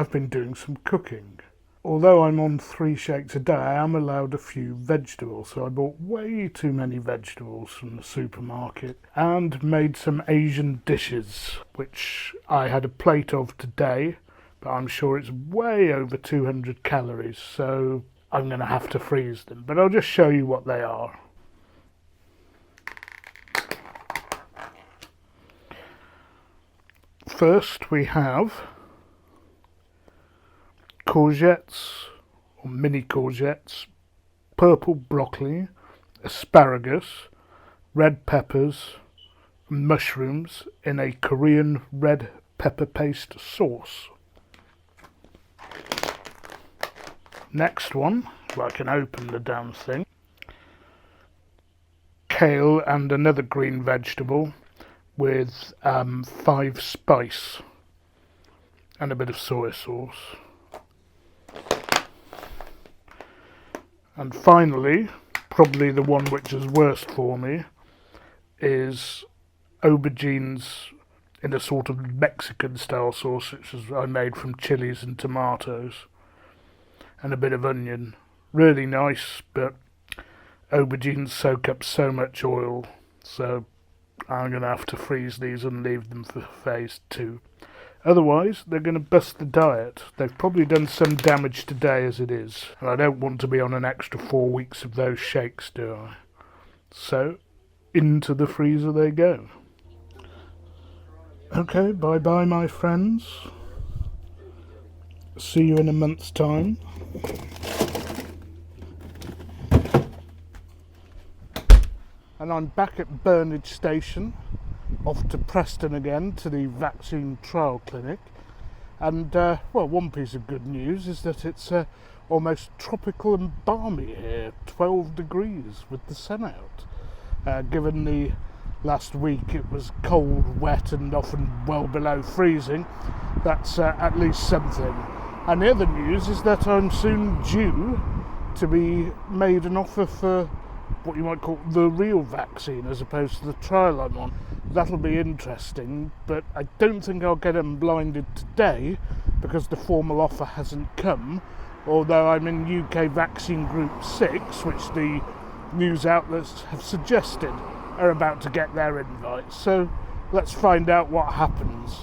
I've been doing some cooking. Although I'm on 3 shakes a day, I am allowed a few vegetables, so I bought way too many vegetables from the supermarket and made some Asian dishes, which I had a plate of today, but I'm sure it's way over 200 calories, so I'm going to have to freeze them. But I'll just show you what they are. First we have courgettes, or mini courgettes, purple broccoli, asparagus, red peppers, and mushrooms in a Korean red pepper paste sauce. Next one, well, I can open the damn thing. Kale and another green vegetable with 5 spice and a bit of soy sauce. And finally, probably the one which is worst for me, is aubergines in a sort of Mexican style sauce, which I made from chilies and tomatoes, and a bit of onion. Really nice, but aubergines soak up so much oil, so I'm going to have to freeze these and leave them for phase 2. Otherwise, they're going to bust the diet. They've probably done some damage today as it is, and I don't want to be on an extra 4 weeks of those shakes, do I? So, into the freezer they go. Okay, bye-bye, my friends. See you in a month's time. And I'm back at Burnage Station, off to Preston again to the vaccine trial clinic. And well, one piece of good news is that it's almost tropical and balmy here, 12 degrees with the sun out. Given the last week it was cold, wet and often well below freezing, that's at least something. And the other news is that I'm soon due to be made an offer for what you might call the real vaccine as opposed to the trial I'm on. That'll be interesting, but I don't think I'll get unblinded today because the formal offer hasn't come, although I'm in UK vaccine group 6, which the news outlets have suggested are about to get their invites. So let's find out what happens.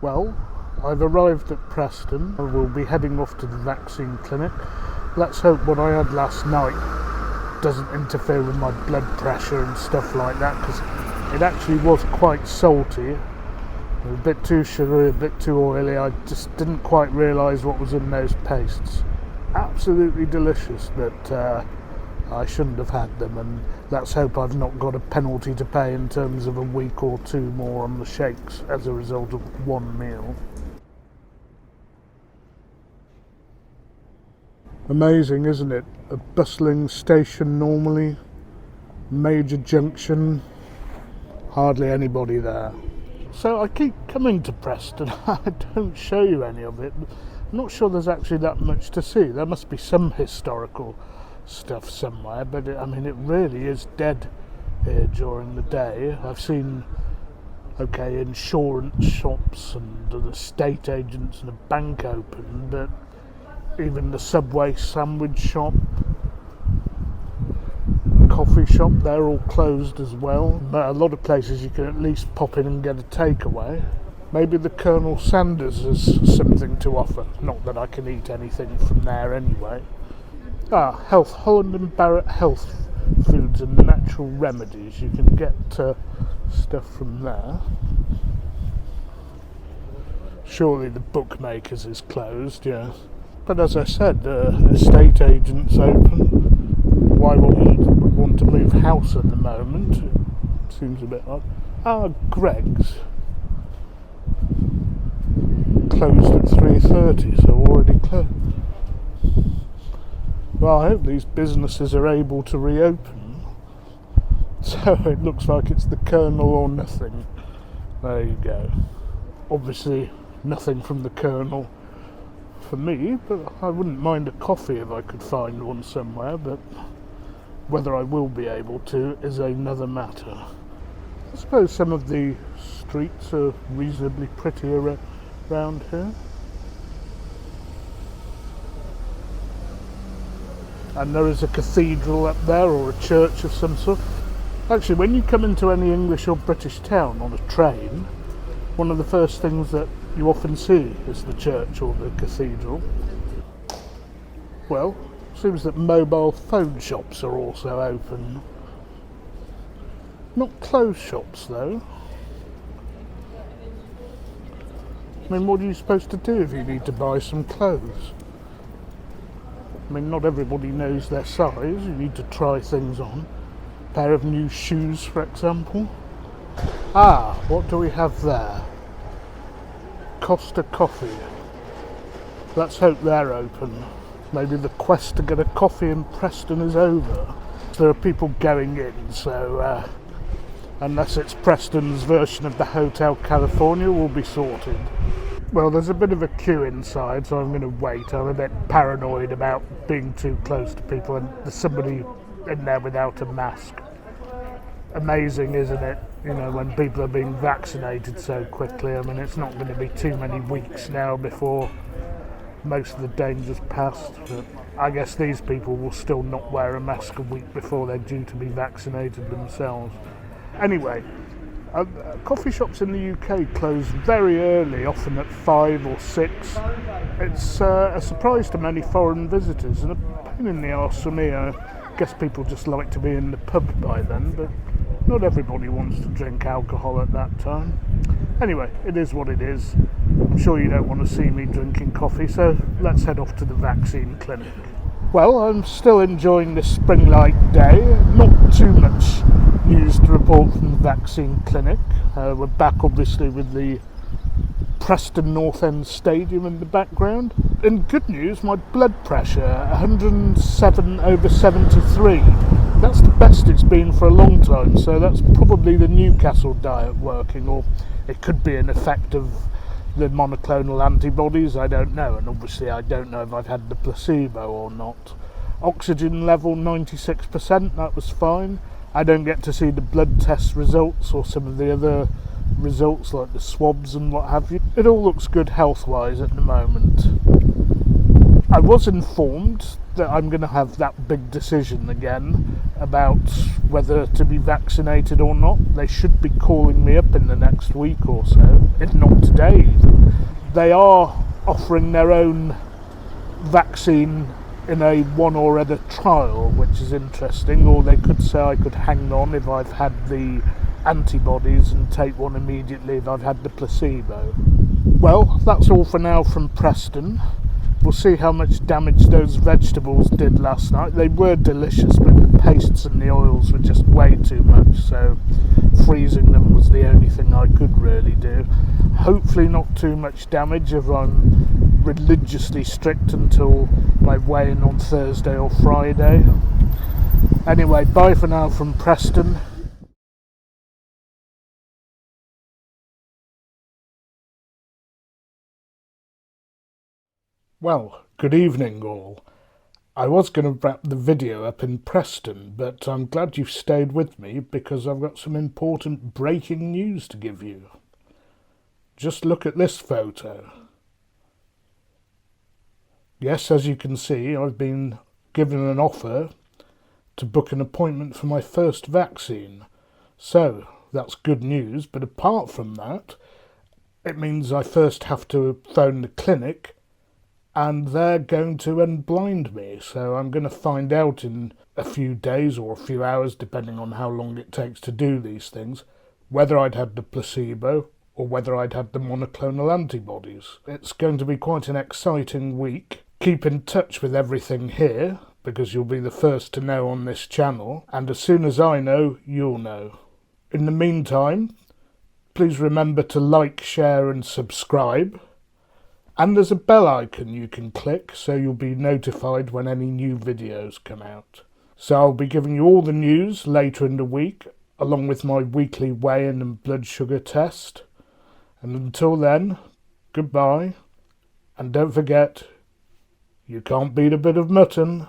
Well, I've arrived at Preston. I will be heading off to the vaccine clinic. Let's hope what I had last night doesn't interfere with my blood pressure and stuff like that, because it actually was quite salty. A bit too sugary, a bit too oily. I just didn't quite realise what was in those pastes. Absolutely delicious, but I shouldn't have had them, and let's hope I've not got a penalty to pay in terms of a week or 2 more on the shakes as a result of one meal. Amazing, isn't it? A bustling station normally, major junction, hardly anybody there. So I keep coming to Preston. I don't show you any of it. I'm not sure there's actually that much to see. There must be some historical stuff somewhere, but I mean, it really is dead here during the day. I've seen, okay, insurance shops and an estate agents and a bank open, but even the Subway sandwich shop, coffee shop, they're all closed as well. But a lot of places you can at least pop in and get a takeaway. Maybe the Colonel Sanders has something to offer. Not that I can eat anything from there anyway. Health, Holland and Barrett Health Foods and Natural Remedies. You can get stuff from there. Surely the Bookmakers is closed, yes. But as I said, estate agents open. Why would want to move house at the moment? It seems a bit odd. Greg's closed at 3:30, so already closed. Well, I hope these businesses are able to reopen. So it looks like it's the Colonel or nothing. There you go. Obviously nothing from the Colonel for me, but I wouldn't mind a coffee if I could find one somewhere, but Whether I will be able to is another matter. I suppose some of the streets are reasonably pretty around here. And there is a cathedral up there, or a church of some sort. Actually, when you come into any English or British town on a train, one of the first things that you often see is the church or the cathedral. Well, seems that mobile phone shops are also open. Not clothes shops though. I mean, what are you supposed to do if you need to buy some clothes? I mean, not everybody knows their size. You need to try things on. A pair of new shoes, for example. Ah, what do we have there? Costa Coffee. Let's hope they're open. Maybe the quest to get a coffee in Preston is over. There are people going in, so unless it's Preston's version of the Hotel California, we'll be sorted. Well, there's a bit of a queue inside, so I'm going to wait. I'm a bit paranoid about being too close to people, and there's somebody in there without a mask. Amazing, isn't it? You know, when people are being vaccinated so quickly. I mean, it's not going to be too many weeks now before most of the danger's past. But I guess these people will still not wear a mask a week before they're due to be vaccinated themselves. Anyway, coffee shops in the UK close very early, often at 5 or 6. It's a surprise to many foreign visitors and a pain in the arse for me. I guess people just like to be in the pub by then, but not everybody wants to drink alcohol at that time. Anyway, it is what it is. I'm sure you don't want to see me drinking coffee, so let's head off to the vaccine clinic. Well, I'm still enjoying this spring-like day. Not too much news to report from the vaccine clinic. We're back obviously with the Preston North End Stadium in the background. In good news, my blood pressure 107/73. That's the best it's been for a long time, so that's probably the Newcastle diet working, or it could be an effect of the monoclonal antibodies, I don't know, and obviously I don't know if I've had the placebo or not. Oxygen level 96%, that was fine. I don't get to see the blood test results or some of the other results like the swabs and what have you. It all looks good health-wise at the moment. I was informed that I'm going to have that big decision again about whether to be vaccinated or not. They should be calling me up in the next week or so, if not today even. They are offering their own vaccine in a one or other trial, which is interesting, or they could say I could hang on if I've had the antibodies and take one immediately if I've had the placebo. Well, that's all for now from Preston. We'll see how much damage those vegetables did last night. They were delicious, but the pastes and the oils were just way too much, so freezing them was the only thing I could really do. Hopefully not too much damage if I'm religiously strict until my weigh-in on Thursday or Friday. Anyway, bye for now from Preston. Well, good evening all. I was going to wrap the video up in Preston, but I'm glad you've stayed with me because I've got some important breaking news to give you. Just look at this photo. Yes, as you can see, I've been given an offer to book an appointment for my first vaccine. So, that's good news, but apart from that, it means I first have to phone the clinic and they're going to unblind me. So I'm going to find out in a few days or a few hours, depending on how long it takes to do these things, whether I'd had the placebo or whether I'd had the monoclonal antibodies. It's going to be quite an exciting week. Keep in touch with everything here, because you'll be the first to know on this channel, and as soon as I know, you'll know. In the meantime, please remember to like, share and subscribe. And there's a bell icon you can click so you'll be notified when any new videos come out. So I'll be giving you all the news later in the week, along with my weekly weigh-in and blood sugar test. And until then, goodbye. And don't forget, you can't beat a bit of mutton.